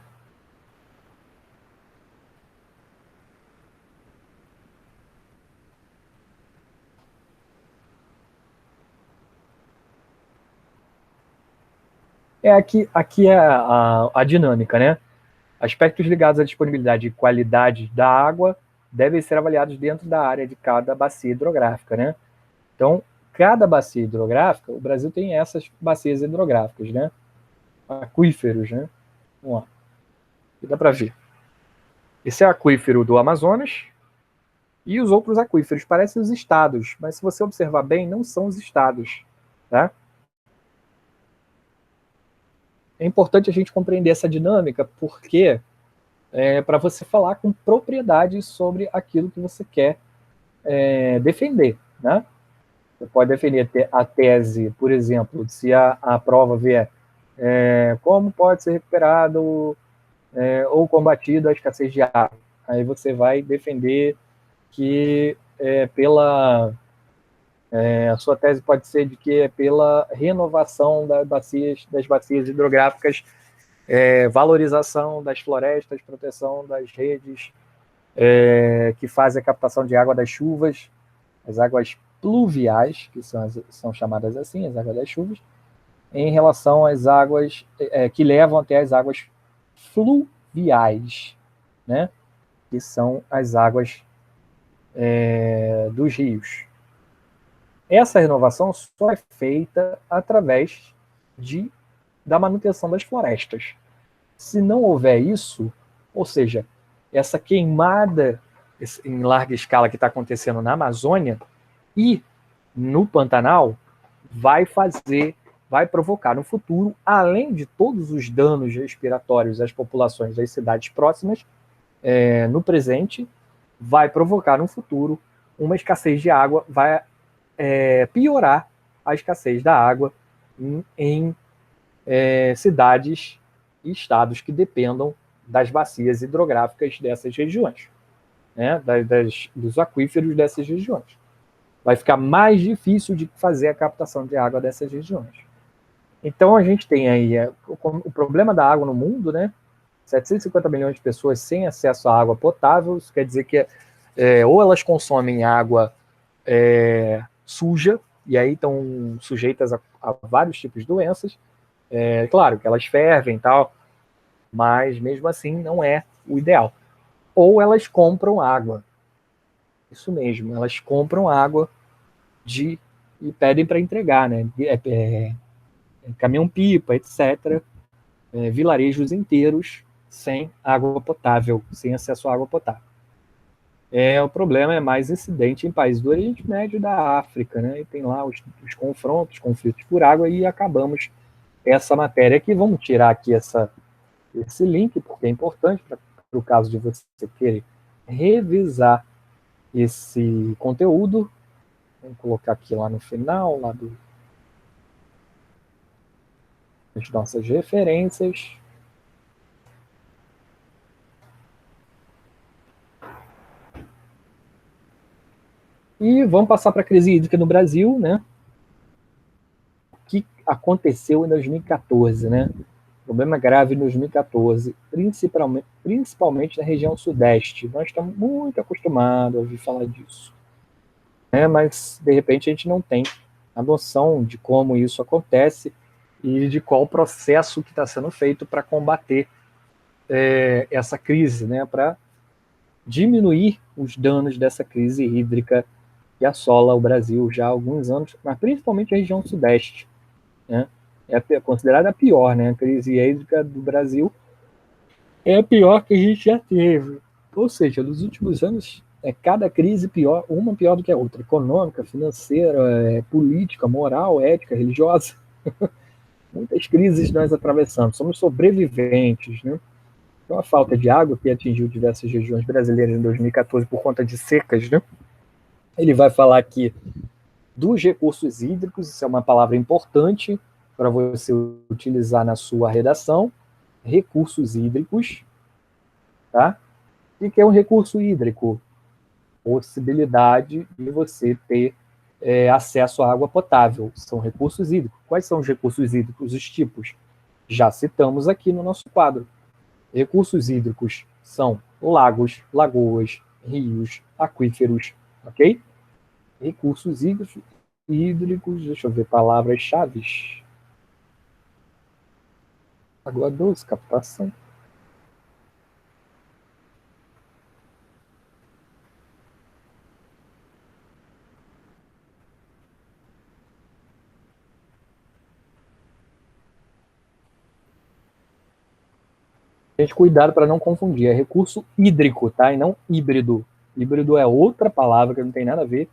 Aqui é a dinâmica, né? Aspectos ligados à disponibilidade e qualidade da água devem ser avaliados dentro da área de cada bacia hidrográfica, né? Então, cada bacia hidrográfica, o Brasil tem essas bacias hidrográficas, né? Aquíferos, né? Vamos lá. Aqui dá para ver. Esse é o aquífero do Amazonas e os outros aquíferos parecem os estados, mas se você observar bem, não são os estados, tá? É importante a gente compreender essa dinâmica, porque para você falar com propriedade sobre aquilo que você quer defender, né? Você pode defender a tese, por exemplo, se a prova vier como pode ser recuperado ou combatido a escassez de água. Aí você vai defender que a sua tese pode ser de que é pela renovação das bacias hidrográficas, valorização das florestas, proteção das redes que fazem a captação de água das chuvas, as águas pluviais, que são chamadas assim, as águas das chuvas, em relação às águas que levam até as águas fluviais, né? Que são as águas dos rios. Essa renovação só é feita através da manutenção das florestas. Se não houver isso, ou seja, essa queimada em larga escala que está acontecendo na Amazônia e no Pantanal, vai provocar no futuro, além de todos os danos respiratórios às populações das cidades próximas, no presente, vai provocar no futuro uma escassez de água, vai piorar a escassez da água em cidades e estados que dependam das bacias hidrográficas dessas regiões, né, dos aquíferos dessas regiões. Vai ficar mais difícil de fazer a captação de água dessas regiões. Então a gente tem aí o problema da água no mundo, né? 750 milhões de pessoas sem acesso à água potável. Isso quer dizer que ou elas consomem água suja, e aí estão sujeitas a vários tipos de doenças. Claro que elas fervem e tal, mas mesmo assim não é o ideal. Ou elas compram água. Isso mesmo, elas compram água e pedem para entregar, né? Caminhão-pipa, etc. Vilarejos inteiros sem água potável, sem acesso à água potável. O problema é mais incidente em países do Oriente Médio e da África, né? E tem lá os conflitos por água, e acabamos essa matéria aqui. Vamos tirar aqui esse link, porque é importante para o caso de você querer revisar esse conteúdo. Vamos colocar aqui lá no final, das nossas referências. E vamos passar para a crise hídrica no Brasil, né? O que aconteceu em 2014, né? Problema grave em 2014, principalmente na região sudeste. Nós estamos muito acostumados a ouvir falar disso, né? Mas, de repente, a gente não tem a noção de como isso acontece e de qual processo que está sendo feito para combater essa crise, né? Para diminuir os danos dessa crise hídrica que assola o Brasil já há alguns anos, mas principalmente a região sudeste, né? É considerada a pior, né? A crise hídrica do Brasil é a pior que a gente já teve. Ou seja, nos últimos anos, cada crise pior, uma pior do que a outra. Econômica, financeira, política, moral, ética, religiosa. Muitas crises nós atravessamos. Somos sobreviventes, né? Então, a falta de água, que atingiu diversas regiões brasileiras em 2014 por conta de secas, né? Ele vai falar aqui dos recursos hídricos, isso é uma palavra importante para você utilizar na sua redação. Recursos hídricos, tá? O que é um recurso hídrico? Possibilidade de você ter acesso à água potável. São recursos hídricos. Quais são os recursos hídricos? Os tipos. Já citamos aqui no nosso quadro. Recursos hídricos são lagos, lagoas, rios, aquíferos, ok? Recursos hídricos, deixa eu ver, palavras-chave. Água doce, captação. Gente, cuidado para não confundir. É recurso hídrico, tá? E não híbrido. Híbrido é outra palavra que não tem nada a ver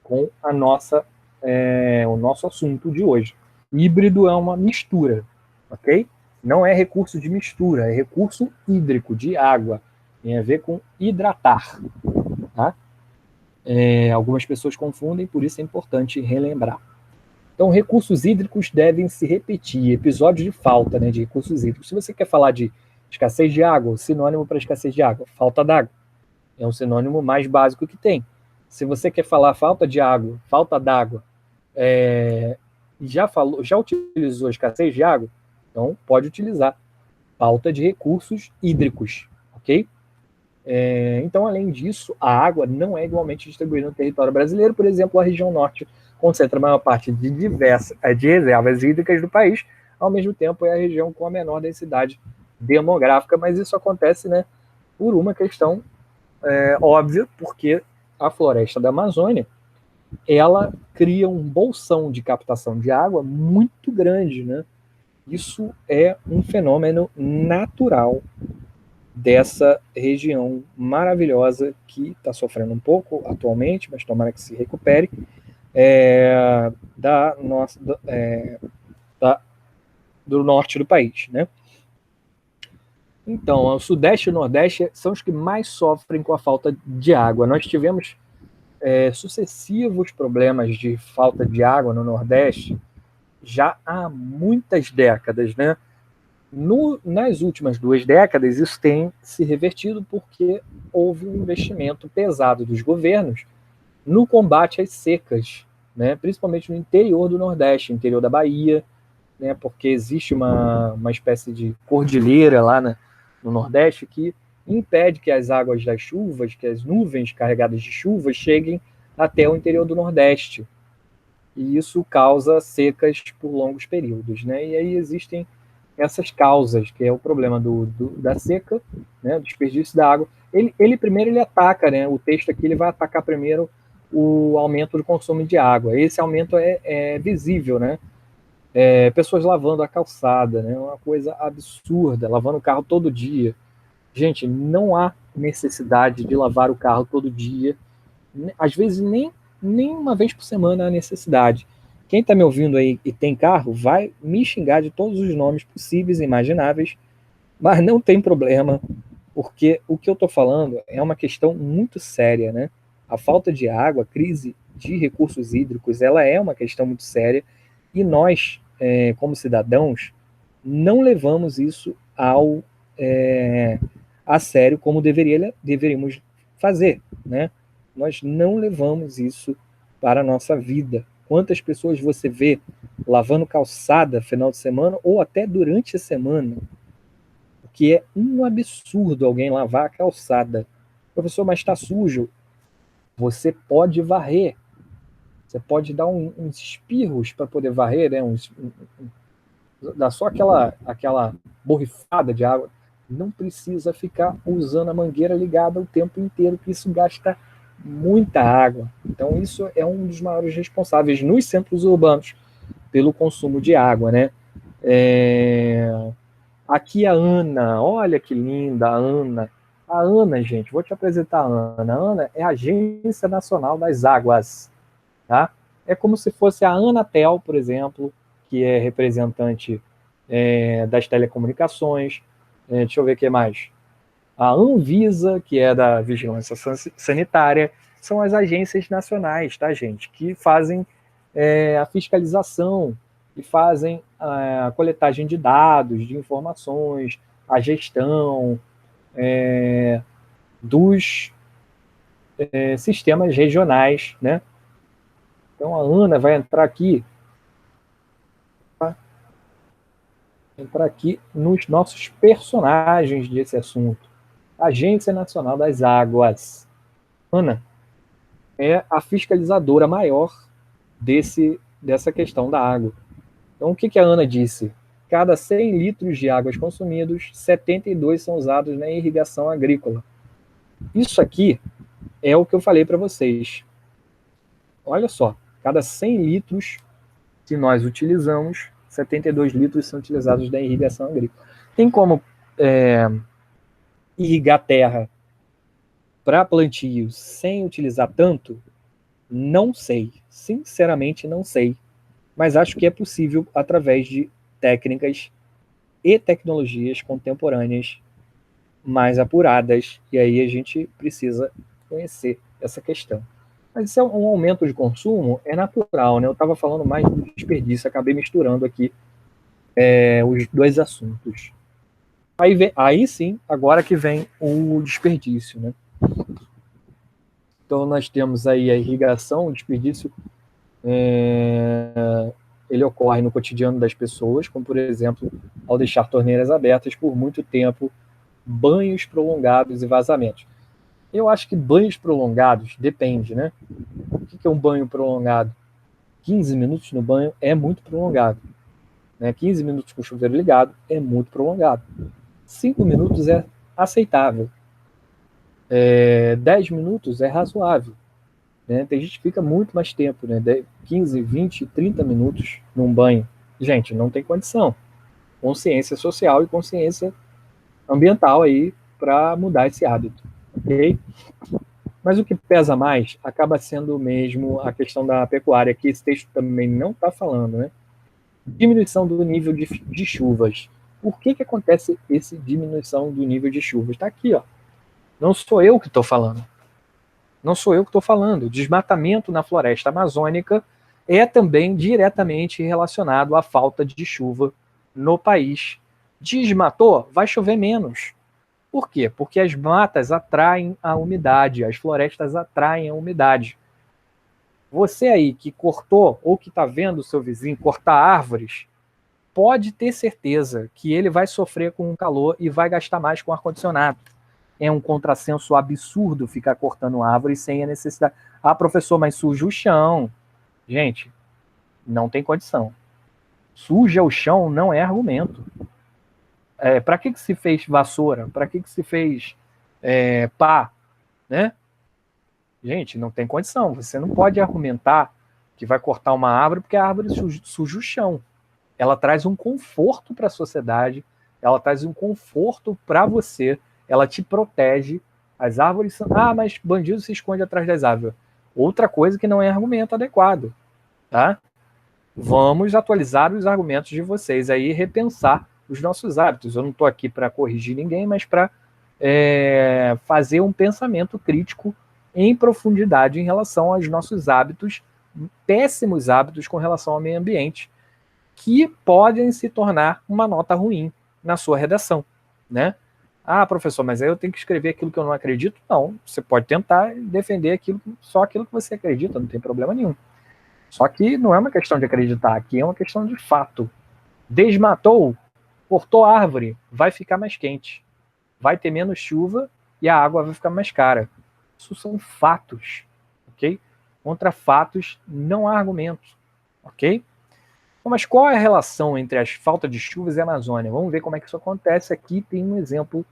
com a o nosso assunto de hoje. Híbrido é uma mistura, ok? Não é recurso de mistura, é recurso hídrico, de água. Tem a ver com hidratar, tá? Algumas pessoas confundem, por isso é importante relembrar. Então, recursos hídricos devem se repetir. Episódios de falta, né, de recursos hídricos. Se você quer falar de escassez de água, o sinônimo para escassez de água, falta d'água. É um sinônimo mais básico que tem. Se você quer falar falta de água, falta d'água, já utilizou escassez de água, então pode utilizar falta de recursos hídricos, ok? Então, além disso, a água não é igualmente distribuída no território brasileiro. Por exemplo, a região norte concentra a maior parte de reservas hídricas do país, ao mesmo tempo é a região com a menor densidade demográfica, mas isso acontece, né, por uma questão óbvia, porque a floresta da Amazônia, ela cria um bolsão de captação de água muito grande, né? Isso é um fenômeno natural dessa região maravilhosa que está sofrendo um pouco atualmente, mas tomara que se recupere, do norte do país, né? Então, o Sudeste e o Nordeste são os que mais sofrem com a falta de água. Nós tivemos sucessivos problemas de falta de água no Nordeste já há muitas décadas, né? Nas últimas 2 décadas, isso tem se revertido porque houve um investimento pesado dos governos no combate às secas, né? Principalmente no interior do Nordeste, interior da Bahia, né? Porque existe uma espécie de cordilheira lá no Nordeste que impede que as águas das chuvas, que as nuvens carregadas de chuva cheguem até o interior do Nordeste. E isso causa secas por longos períodos, né? E aí existem essas causas, que é o problema da seca, né, o desperdício da água. Ele primeiro ataca, né, o texto aqui ele vai atacar primeiro o aumento do consumo de água. Esse aumento é visível, né? Pessoas lavando a calçada, né, uma coisa absurda, lavando o carro todo dia. Gente, não há necessidade de lavar o carro todo dia. Às vezes nem uma vez por semana há necessidade. Quem está me ouvindo aí e tem carro, vai me xingar de todos os nomes possíveis e imagináveis, mas não tem problema, porque o que eu estou falando é uma questão muito séria, né? A falta de água, a crise de recursos hídricos, ela é uma questão muito séria e nós, como cidadãos, não levamos isso a sério como deveríamos fazer, né? Nós não levamos isso para a nossa vida quantas pessoas você vê lavando calçada final de semana ou até durante a semana, que é um absurdo alguém lavar a calçada. Professor, mas está sujo. Você pode varrer. Você pode dar uns espirros para poder varrer, né? Dá só aquela borrifada de água. Não precisa ficar usando a mangueira ligada o tempo inteiro, que isso gasta muita água. Então, isso é um dos maiores responsáveis nos centros urbanos pelo consumo de água, né? Aqui a Ana, olha que linda a Ana. A Ana, gente, vou te apresentar a Ana. A Ana é a Agência Nacional das Águas, tá? É como se fosse a Anatel, por exemplo, que é representante das telecomunicações. Deixa eu ver o que mais. A Anvisa, que é da Vigilância Sanitária, são as agências nacionais, tá, gente? Que fazem a fiscalização e fazem a coletagem de dados, de informações, a gestão dos sistemas regionais, né? Então a Ana vai entrar aqui nos nossos personagens desse assunto. Agência Nacional das Águas. Ana é a fiscalizadora maior dessa questão da água. Então, o que a Ana disse? Cada 100 litros de águas consumidos, 72 são usados na irrigação agrícola. Isso aqui é o que eu falei para vocês. Olha só, cada 100 litros que nós utilizamos, 72 litros são utilizados na irrigação agrícola. Tem como irrigar terra para plantio sem utilizar tanto? Não sei. Sinceramente, não sei. Mas acho que é possível através de técnicas e tecnologias contemporâneas mais apuradas. E aí a gente precisa conhecer essa questão. Mas isso é um aumento de consumo, é natural, né? Eu estava falando mais do desperdício, acabei misturando aqui os dois assuntos. Aí sim, agora que vem o desperdício, né? Então nós temos aí a irrigação, o desperdício, ele ocorre no cotidiano das pessoas, como por exemplo, ao deixar torneiras abertas por muito tempo, banhos prolongados e vazamentos. Eu acho que banhos prolongados depende, né? O que é um banho prolongado? 15 minutos no banho é muito prolongado. Né? 15 minutos com o chuveiro ligado é muito prolongado. 5 minutos é aceitável. 10 minutos é razoável. Né? Tem gente que fica muito mais tempo, né? 15, 20, 30 minutos num banho. Gente, não tem condição. Consciência social e consciência ambiental aí para mudar esse hábito. Ok? Mas o que pesa mais acaba sendo mesmo a questão da pecuária, que esse texto também não está falando, né? Diminuição do nível de chuvas. Por que acontece essa diminuição do nível de chuvas? Está aqui, ó. Não sou eu que estou falando. Não sou eu que estou falando. O desmatamento na floresta amazônica é também diretamente relacionado à falta de chuva no país. Desmatou? Vai chover menos. Por quê? Porque as matas atraem a umidade, as florestas atraem a umidade. Você aí que cortou ou que está vendo o seu vizinho cortar árvores, pode ter certeza que ele vai sofrer com o calor e vai gastar mais com ar-condicionado. É um contrassenso absurdo ficar cortando árvores sem a necessidade. Ah, professor, mas suja o chão. Gente, não tem condição. Suja o chão não é argumento. Para que se fez vassoura? Para que se fez pá? Né? Gente, não tem condição. Você não pode argumentar que vai cortar uma árvore porque a árvore suja o chão. Ela traz um conforto para a sociedade, ela traz um conforto para você, ela te protege. As árvores são... Ah, mas bandido se esconde atrás das árvores. Outra coisa que não é argumento adequado. Tá? Vamos atualizar os argumentos de vocês aí e repensar os nossos hábitos. Eu não estou aqui para corrigir ninguém, mas para fazer um pensamento crítico em profundidade em relação aos nossos hábitos, péssimos hábitos com relação ao meio ambiente, que podem se tornar uma nota ruim na sua redação, né? Ah, professor, mas aí eu tenho que escrever aquilo que eu não acredito? Não, você pode tentar defender só aquilo que você acredita, não tem problema nenhum. Só que não é uma questão de acreditar, aqui é uma questão de fato. Desmatou, cortou árvore, vai ficar mais quente, vai ter menos chuva e a água vai ficar mais cara. Isso são fatos, ok? Contra fatos não há argumentos, ok? Mas qual é a relação entre as faltas de chuvas e a Amazônia? Vamos ver como é que isso acontece. Aqui tem um exemplo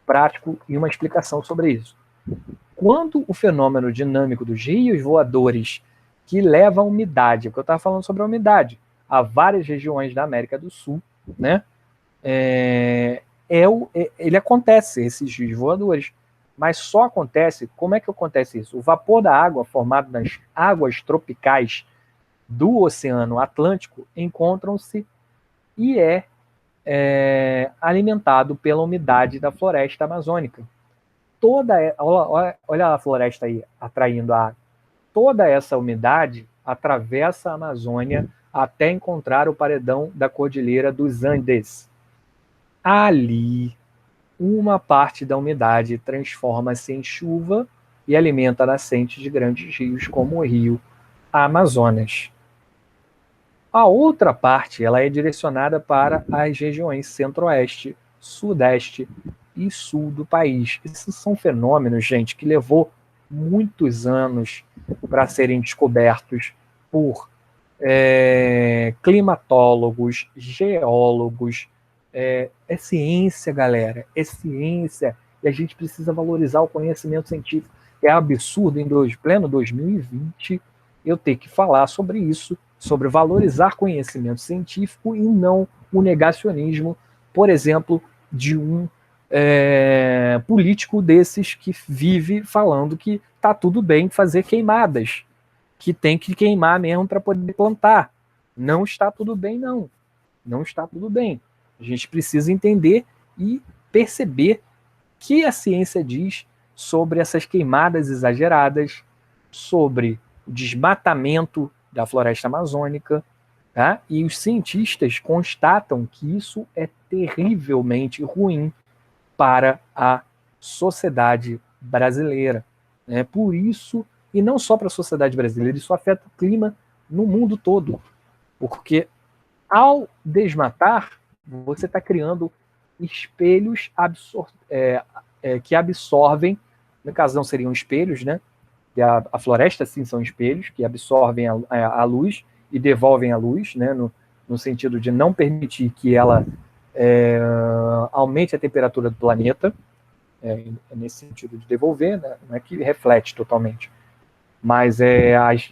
prático e uma explicação sobre isso. Quando o fenômeno dinâmico dos rios voadores que leva a umidade, porque eu estava falando sobre a umidade, a várias regiões da América do Sul, né? Ele acontece, esses rios voadores, mas só acontece, como é que acontece isso? O vapor da água formado nas águas tropicais do Oceano Atlântico encontram-se e é alimentado pela umidade da floresta amazônica. Olha a floresta aí atraindo a água. Toda essa umidade atravessa a Amazônia até encontrar o paredão da Cordilheira dos Andes. Ali, uma parte da umidade transforma-se em chuva e alimenta nascentes de grandes rios, como o rio Amazonas. A outra parte ela é direcionada para as regiões centro-oeste, sudeste e sul do país. Esses são fenômenos, gente, que levou muitos anos para serem descobertos por climatólogos, geólogos. É ciência, galera, é ciência. E a gente precisa valorizar o conhecimento científico. É absurdo, em pleno 2020, eu ter que falar sobre isso, sobre valorizar conhecimento científico e não o negacionismo, por exemplo, de um político desses que vive falando que tá tudo bem fazer queimadas, que tem que queimar mesmo para poder plantar. Não está tudo bem, não. Não está tudo bem. A gente precisa entender e perceber que a ciência diz sobre essas queimadas exageradas, sobre o desmatamento da floresta amazônica, tá? E os cientistas constatam que isso é terrivelmente ruim para a sociedade brasileira. Né? Por isso, e não só para a sociedade brasileira, isso afeta o clima no mundo todo. Porque ao desmatar, você está criando espelhos que absorvem, no caso não seriam espelhos, né? A floresta sim são espelhos que absorvem a luz e devolvem a luz, né? No sentido de não permitir que ela aumente a temperatura do planeta, nesse sentido de devolver, né? Não é que reflete totalmente, mas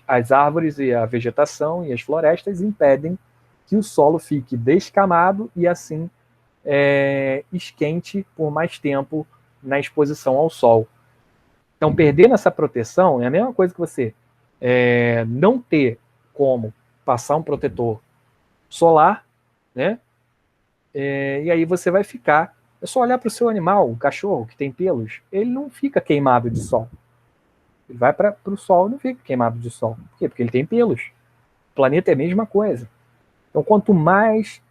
as árvores e a vegetação e as florestas impedem que o solo fique descamado e assim esquente por mais tempo na exposição ao sol. Então, perdendo essa proteção é a mesma coisa que você não ter como passar um protetor solar, né? E aí você vai ficar. É só olhar para o seu animal, o cachorro que tem pelos, ele não fica queimado de sol. Ele vai para o sol e não fica queimado de sol. Por quê? Porque ele tem pelos. O planeta é a mesma coisa. Então, quanto mais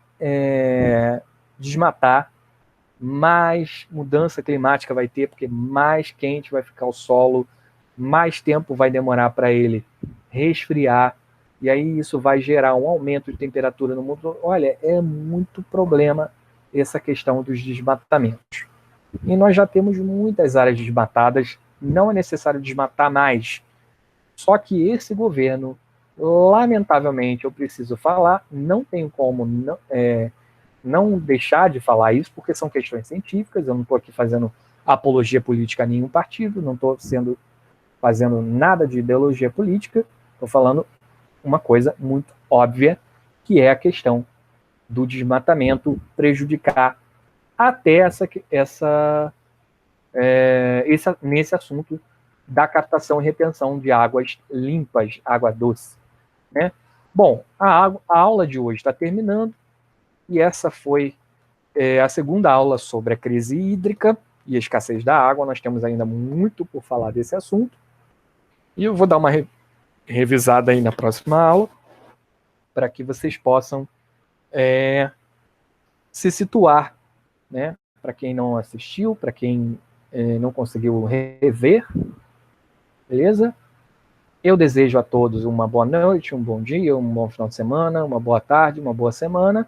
desmatar, mais mudança climática vai ter, porque mais quente vai ficar o solo, mais tempo vai demorar para ele resfriar, e aí isso vai gerar um aumento de temperatura no mundo. Olha, é muito problema essa questão dos desmatamentos. E nós já temos muitas áreas desmatadas, não é necessário desmatar mais. Só que esse governo, lamentavelmente, eu preciso falar, não tenho como não deixar de falar isso, porque são questões científicas, eu não estou aqui fazendo apologia política a nenhum partido, não estou fazendo nada de ideologia política, estou falando uma coisa muito óbvia, que é a questão do desmatamento prejudicar até nesse assunto da captação e retenção de águas limpas, água doce. Né? Bom, a aula de hoje está terminando, e essa foi a segunda aula sobre a crise hídrica e a escassez da água. Nós temos ainda muito por falar desse assunto. E eu vou dar uma revisada aí na próxima aula, para que vocês possam se situar, né? Para quem não assistiu, para quem não conseguiu rever, beleza? Eu desejo a todos uma boa noite, um bom dia, um bom final de semana, uma boa tarde, uma boa semana.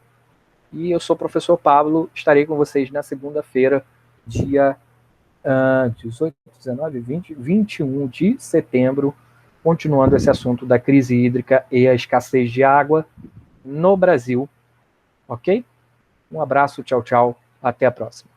E eu sou o professor Pablo, estarei com vocês na segunda-feira, dia 18, 19, 20, 21 de setembro, continuando esse assunto da crise hídrica e a escassez de água no Brasil. Ok? Um abraço, tchau, tchau, até a próxima.